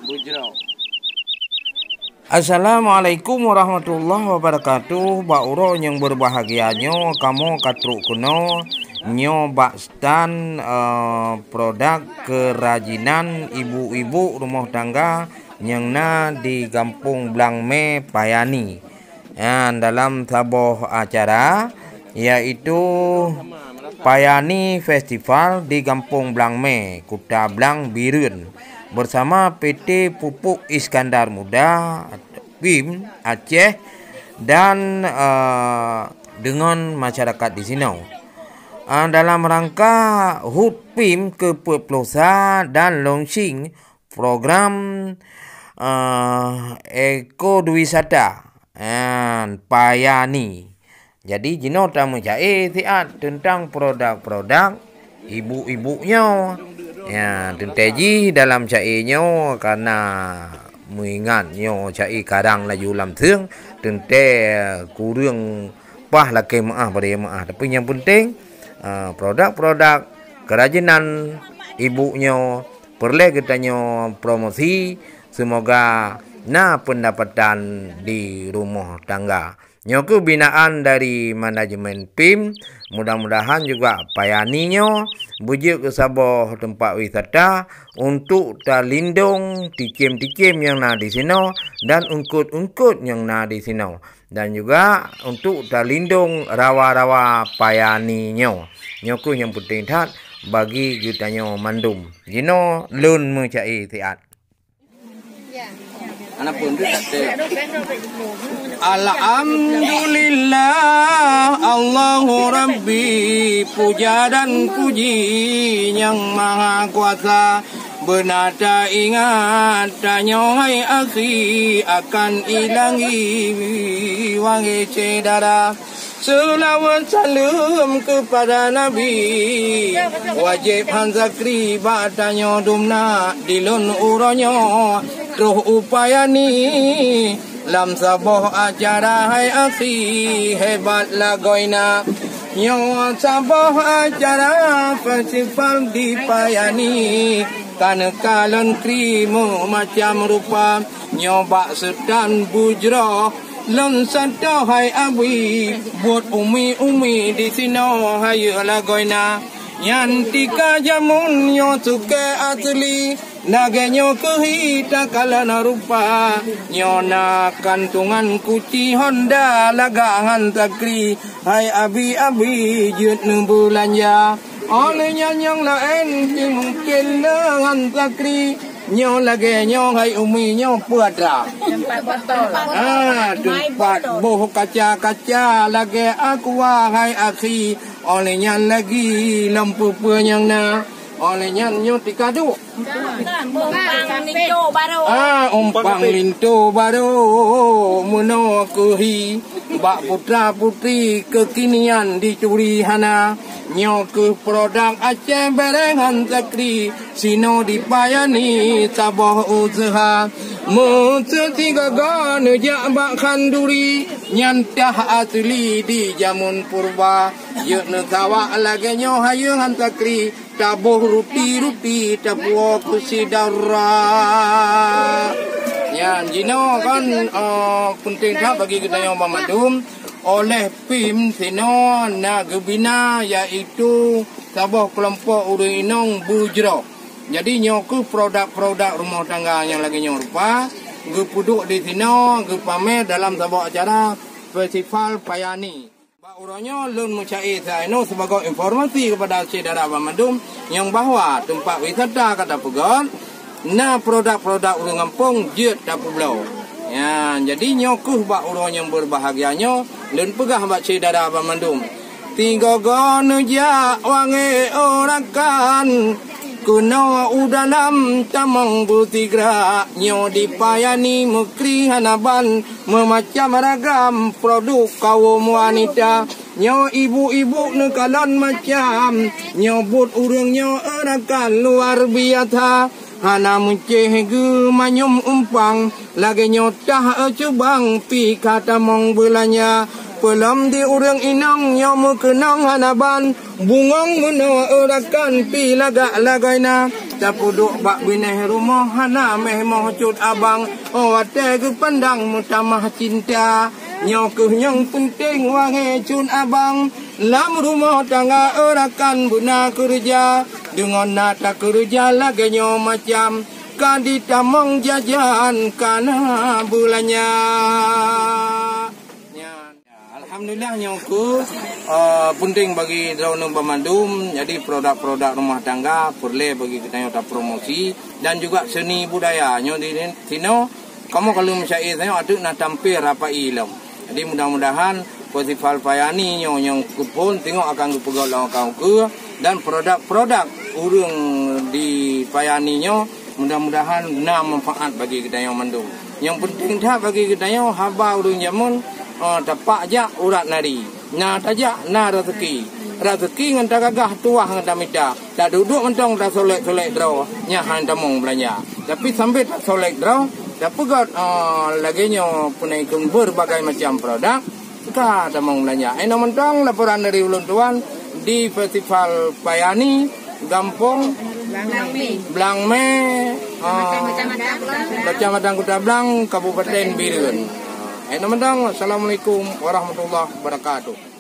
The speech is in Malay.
Bujro. Assalamualaikum warahmatullahi wabarakatuh. Bauro yang berbahagianyo kamu katruk kuno nyoba stand produk kerajinan ibu-ibu rumah tangga yang di Kampung Blangme Payani. Dalam sebuah acara yaitu Payani Festival di Kampung Blangme, Kuta Blang Birun, bersama PT Pupuk Iskandar Muda, PIM Aceh, dan dengan masyarakat di sini. Dalam rangka HUT PIM ke-10 dan launching program ekowisata Payani. Jadi jino tamu cai tiat tentang produk-produk ibu-ibunya. Ya, tenteji dalam cainya karena mengingatnya cai kadang laju lam thương tente kurang pah laki maah pada maah. Tapi yang penting produk-produk kerajinan ibunya perlu kitanya promosi, semoga pendapatan di rumah tangga. Nyoku binaan dari manajemen PIM, mudah-mudahan juga Payaninya bujuk ke sebuah tempat wisata untuk terlindung tikim-tikim yang di sini dan ungkut-ungkut yang di sini, dan juga untuk terlindung rawa-rawa Payaninya. Nyoku yang penting tat bagi jutanya mandum. Jino lun mencai tiat. Anak pun Alhamdulillah, Allahu Rabbi, puja dan puji yang maha kuasa. Benata ingat tanya hai akhi akan ilangi wangi cedara. Selawat salam kepada Nabi, wajib hanzakri batanya dumna dilun uronyo roh upaya ni lam saboh acara hai akhi hebat lagoina nyo saboh acara festival di Payani kana kalon krimu macam rupa nyoba sedan bujro lon santo hai abi buat umi di sino hai lagoina yan tika jamun yo suke asli nagenyo kehita kalana rupa nyona kantungan kuci Honda lagangan takri hai abi jut belanja oleh nyanyang lain mungkin dengan takri nyo lagi nyo hai umi nyo puadra tempat boh kaca lagi aku hai akhi olehnya lagi lampu penyang na olehnya nyo tikadu umpang linto baru muno kuhi bak putra putri kekinian dicuri hana nyo ke produk Aceh berengan zakri sino dipayani saboh usaha tiga gan jak bak khanduri nyantah asli di jamun purba yuk netawa lagi nyo hayu hantakri tabuh ruti tabuh kusidara yan jino kan penting tak bagi kita yang memadum oleh PIM sino gebina yaitu sebuah kelompok urinong bujro. Jadi nyoku produk-produk rumah tangga yang lagi nyorupa gepuduk di sino gepamer dalam sebuah acara festival Payani. Pak Uronyo lun mencai saya sebagai informasi kepada saudara Bamadum yang bahwa tempat wisata kata pegon produk-produk urang kampung jet dapu blau. Ya, jadi nyokuh bak urang yang berbahagianyo lun pegah bak saudara Bamandum. Tiga gonu ja wangi orakan kuno udalam tamang butigra nyo dipayani mekri hanaban memacam ragam produk kaum wanita nyo ibu-ibu nekalon macam nyobut urang nyo orakan luar biasa. Hana munceh ge manyum umpang lagi nyotah cubang pi kata mong belanya pelam di urang inang nyamu kenang hanaban bungong mena orakan pi lagak lagaina Tapuduk bak bineh rumah hana meh moh cut abang. Oh ate ke pandang mutamah cinta. Nyokuh yang penting wangi cun abang. Lam rumah tangga orakan buna kerja. Dengan nata kerja lagi nyo macam. Kadi tamang jajan kana bulannya. Alhamdulillah nyoku penting bagi daun Bamandum. Jadi produk-produk rumah tangga perlu bagi kita nyota promosi dan juga seni budaya nyo di sino. Kamu kalau mensyai saya ada nak tampil apa ilmu. Jadi mudah-mudahan festival payani nyo yang kupon tengok akan kupegol kau ke dan produk-produk urung di payani nyo mudah-mudahan guna manfaat bagi kita yang Mandum. Yang penting dah bagi kita yang haba urung jamun tapak jak urat nari. Na tajak na rezeki. Rezeki ngan tagagah tuah ngan tamita. Tak duduk mentong tak solek-solek draw nyahan tamong belanja. Tapi sampai tak solek draw tak pegat lagi nyo punai kung berbagai macam produk ka tamong belanja. Eno mentong laporan dari Ulun Tuan di Festival Payani Gampong Blangme, Kecamatan Kota Blang, Kabupaten Birun. Assalamualaikum warahmatullahi wabarakatuh.